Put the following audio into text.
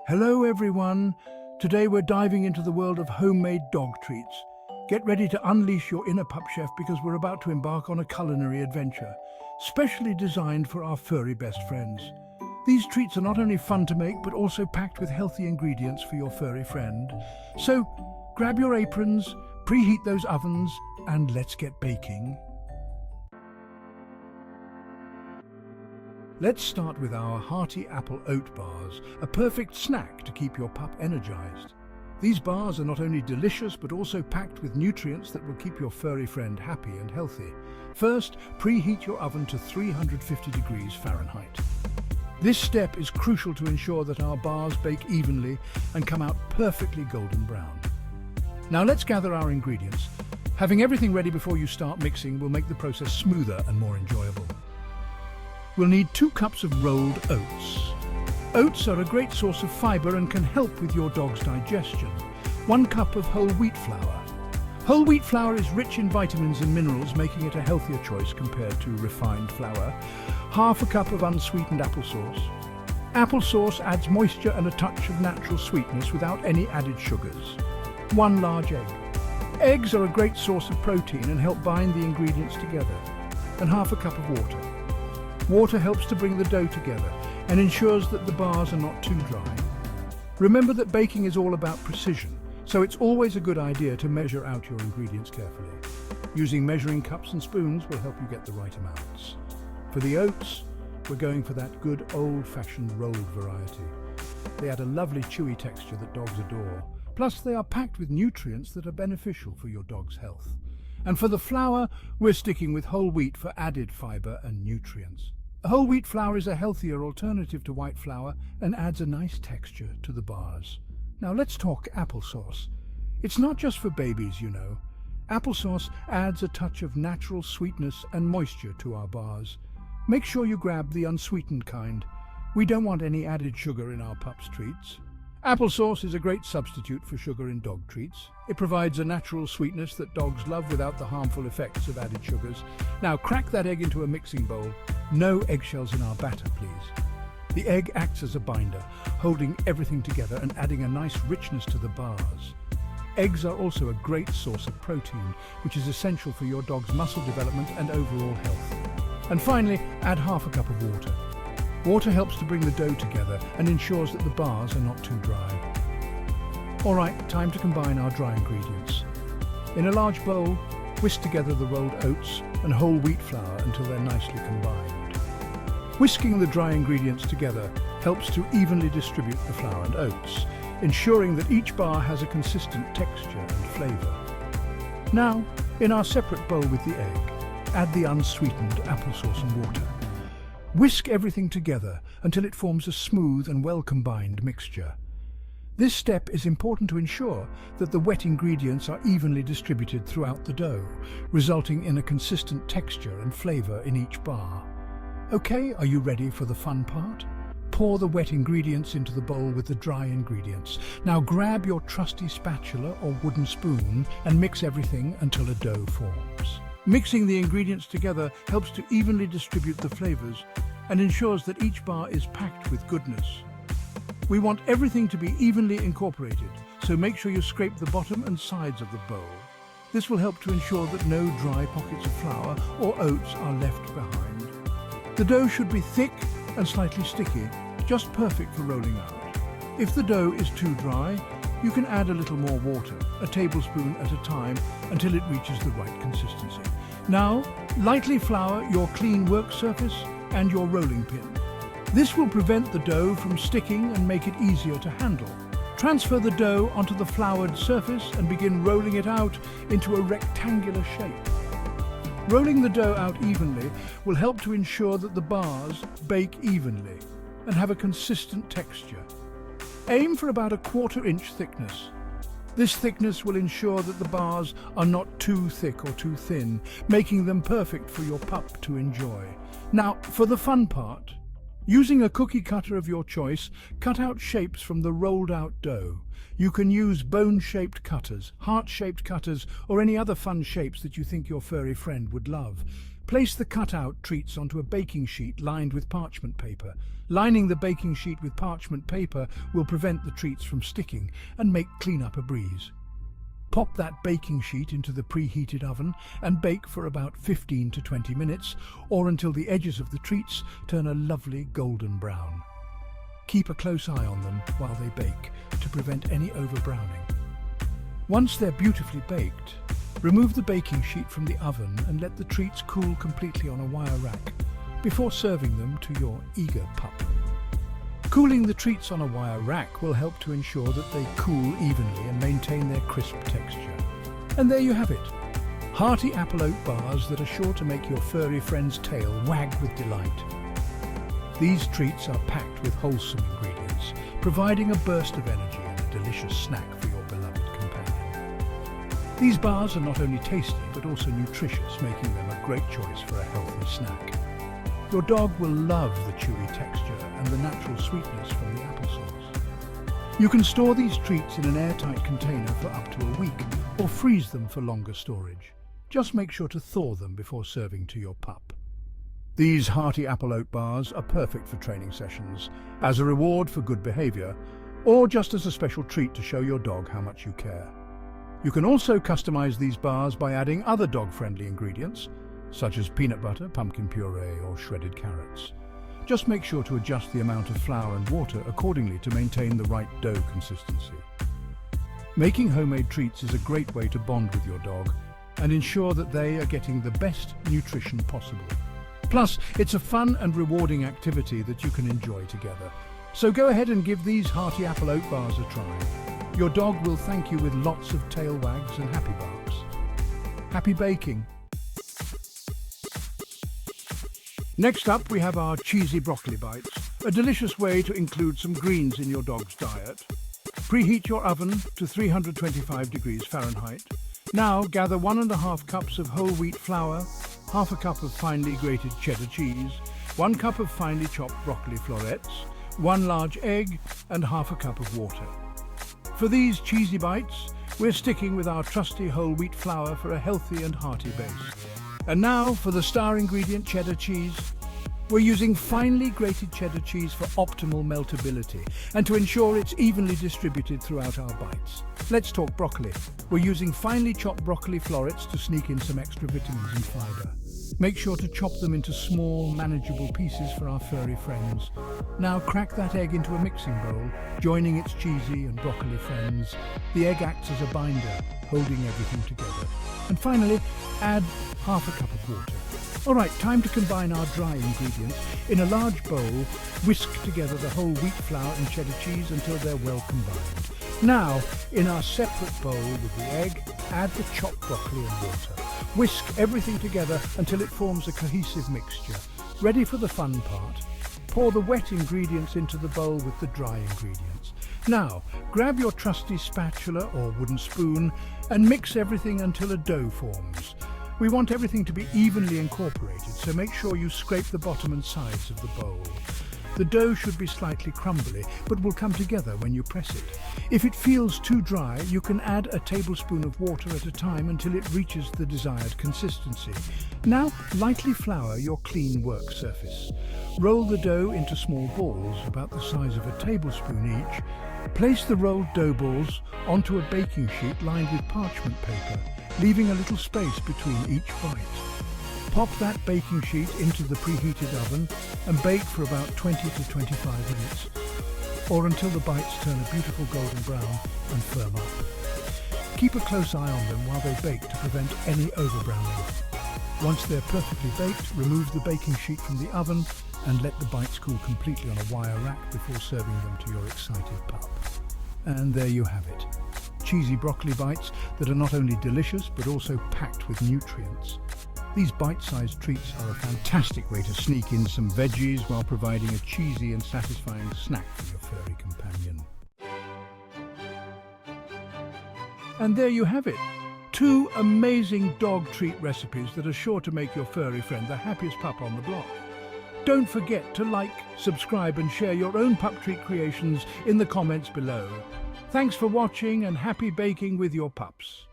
Hello everyone! Today we're diving into the world of homemade dog treats. Get ready to unleash your inner pup chef because we're about to embark on a culinary adventure, specially designed for our furry best friends. These treats are not only fun to make but also packed with healthy ingredients for your furry friend. So grab your aprons, preheat those ovens, and let's get baking. Let's start with our hearty apple oat bars, a perfect snack to keep your pup energized. These bars are not only delicious but also packed with nutrients that will keep your furry friend happy and healthy. First, preheat your oven to 350 degrees Fahrenheit. This step is crucial to ensure that our bars bake evenly and come out perfectly golden brown. Now let's gather our ingredients. Having everything ready before you start mixing will make the process smoother and more enjoyable. We'll need 2 cups of rolled oats. Oats are a great source of fiber and can help with your dog's digestion. 1 cup of whole wheat flour. Whole wheat flour is rich in vitamins and minerals, making it a healthier choice compared to refined flour. 1/2 cup of unsweetened applesauce. Applesauce adds moisture and a touch of natural sweetness without any added sugars. 1 large egg. Eggs are a great source of protein and help bind the ingredients together. And 1/2 cup of water. Water helps to bring the dough together and ensures that the bars are not too dry. Remember that baking is all about precision, so it's always a good idea to measure out your ingredients carefully. Using measuring cups and spoons will help you get the right amounts. For the oats, we're going for that good old-fashioned rolled variety. They add a lovely chewy texture that dogs adore. Plus, they are packed with nutrients that are beneficial for your dog's health. And for the flour, we're sticking with whole wheat for added fiber and nutrients. Whole wheat flour is a healthier alternative to white flour and adds a nice texture to the bars. Now let's talk applesauce. It's not just for babies, you know. Applesauce adds a touch of natural sweetness and moisture to our bars. Make sure you grab the unsweetened kind. We don't want any added sugar in our pups' treats. Applesauce is a great substitute for sugar in dog treats. It provides a natural sweetness that dogs love without the harmful effects of added sugars. Now crack that egg into a mixing bowl. No eggshells in our batter, please. The egg acts as a binder, holding everything together and adding a nice richness to the bars. Eggs are also a great source of protein, which is essential for your dog's muscle development and overall health. And finally, add 1/2 cup of water. Water helps to bring the dough together and ensures that the bars are not too dry. Alright, time to combine our dry ingredients. In a large bowl, whisk together the rolled oats and whole wheat flour until they're nicely combined. Whisking the dry ingredients together helps to evenly distribute the flour and oats, ensuring that each bar has a consistent texture and flavour. Now, in our separate bowl with the egg, add the unsweetened applesauce and water. Whisk everything together until it forms a smooth and well-combined mixture. This step is important to ensure that the wet ingredients are evenly distributed throughout the dough, resulting in a consistent texture and flavour in each bar. Okay, are you ready for the fun part? Pour the wet ingredients into the bowl with the dry ingredients. Now grab your trusty spatula or wooden spoon and mix everything until a dough forms. Mixing the ingredients together helps to evenly distribute the flavours and ensures that each bar is packed with goodness. We want everything to be evenly incorporated, so make sure you scrape the bottom and sides of the bowl. This will help to ensure that no dry pockets of flour or oats are left behind. The dough should be thick and slightly sticky, just perfect for rolling out. If the dough is too dry, you can add a little more water, a tablespoon at a time, until it reaches the right consistency. Now, lightly flour your clean work surface and your rolling pin. This will prevent the dough from sticking and make it easier to handle. Transfer the dough onto the floured surface and begin rolling it out into a rectangular shape. Rolling the dough out evenly will help to ensure that the bars bake evenly and have a consistent texture. Aim for about a 1/4 inch thickness. This thickness will ensure that the bars are not too thick or too thin, making them perfect for your pup to enjoy. Now, for the fun part. Using a cookie cutter of your choice, cut out shapes from the rolled out dough. You can use bone-shaped cutters, heart-shaped cutters, or any other fun shapes that you think your furry friend would love. Place the cut-out treats onto a baking sheet lined with parchment paper. Lining the baking sheet with parchment paper will prevent the treats from sticking and make cleanup a breeze. Pop that baking sheet into the preheated oven and bake for about 15 to 20 minutes, or until the edges of the treats turn a lovely golden brown. Keep a close eye on them while they bake to prevent any overbrowning. Once they're beautifully baked, remove the baking sheet from the oven and let the treats cool completely on a wire rack before serving them to your eager pup. Cooling the treats on a wire rack will help to ensure that they cool evenly and maintain their crisp texture. And there you have it. Hearty apple oat bars that are sure to make your furry friend's tail wag with delight. These treats are packed with wholesome ingredients, providing a burst of energy and a delicious snack for your beloved companion. These bars are not only tasty but also nutritious, making them a great choice for a healthy snack. Your dog will love the chewy texture and the natural sweetness from the applesauce. You can store these treats in an airtight container for up to a week or freeze them for longer storage. Just make sure to thaw them before serving to your pup. These hearty apple oat bars are perfect for training sessions, as a reward for good behavior, or just as a special treat to show your dog how much you care. You can also customize these bars by adding other dog-friendly ingredients, such as peanut butter, pumpkin puree, or shredded carrots. Just make sure to adjust the amount of flour and water accordingly to maintain the right dough consistency. Making homemade treats is a great way to bond with your dog and ensure that they are getting the best nutrition possible. Plus, it's a fun and rewarding activity that you can enjoy together. So go ahead and give these hearty apple oat bars a try. Your dog will thank you with lots of tail wags and happy barks. Happy baking! Next up, we have our cheesy broccoli bites, a delicious way to include some greens in your dog's diet. Preheat your oven to 325 degrees Fahrenheit. Now gather 1½ cups of whole wheat flour, half a cup of finely grated cheddar cheese, 1 cup of finely chopped broccoli florets, 1 large egg, and half a cup of water. For these cheesy bites, we're sticking with our trusty whole wheat flour for a healthy and hearty base. And now for the star ingredient, cheddar cheese. We're using finely grated cheddar cheese for optimal meltability and to ensure it's evenly distributed throughout our bites. Let's talk broccoli. We're using finely chopped broccoli florets to sneak in some extra vitamins and fibre. Make sure to chop them into small, manageable pieces for our furry friends. Now crack that egg into a mixing bowl, joining its cheesy and broccoli friends. The egg acts as a binder, holding everything together. And finally, add half a cup of water. Alright, time to combine our dry ingredients. In a large bowl, whisk together the whole wheat flour and cheddar cheese until they're well combined. Now, in our separate bowl with the egg, add the chopped broccoli and water. Whisk everything together until it forms a cohesive mixture. Ready for the fun part. Pour the wet ingredients into the bowl with the dry ingredients. Now, grab your trusty spatula or wooden spoon and mix everything until a dough forms. We want everything to be evenly incorporated, so make sure you scrape the bottom and sides of the bowl. The dough should be slightly crumbly, but will come together when you press it. If it feels too dry, you can add a tablespoon of water at a time until it reaches the desired consistency. Now, lightly flour your clean work surface. Roll the dough into small balls, about the size of a tablespoon each. Place the rolled dough balls onto a baking sheet lined with parchment paper, leaving a little space between each bite. Pop that baking sheet into the preheated oven and bake for about 20 to 25 minutes, or until the bites turn a beautiful golden brown and firm up. Keep a close eye on them while they bake to prevent any overbrowning. Once they're perfectly baked, remove the baking sheet from the oven and let the bites cool completely on a wire rack before serving them to your excited pup. And there you have it. Cheesy broccoli bites that are not only delicious but also packed with nutrients. These bite-sized treats are a fantastic way to sneak in some veggies while providing a cheesy and satisfying snack for your furry companion. And there you have it. 2 amazing dog treat recipes that are sure to make your furry friend the happiest pup on the block. Don't forget to like, subscribe and share your own pup treat creations in the comments below. Thanks for watching and happy baking with your pups.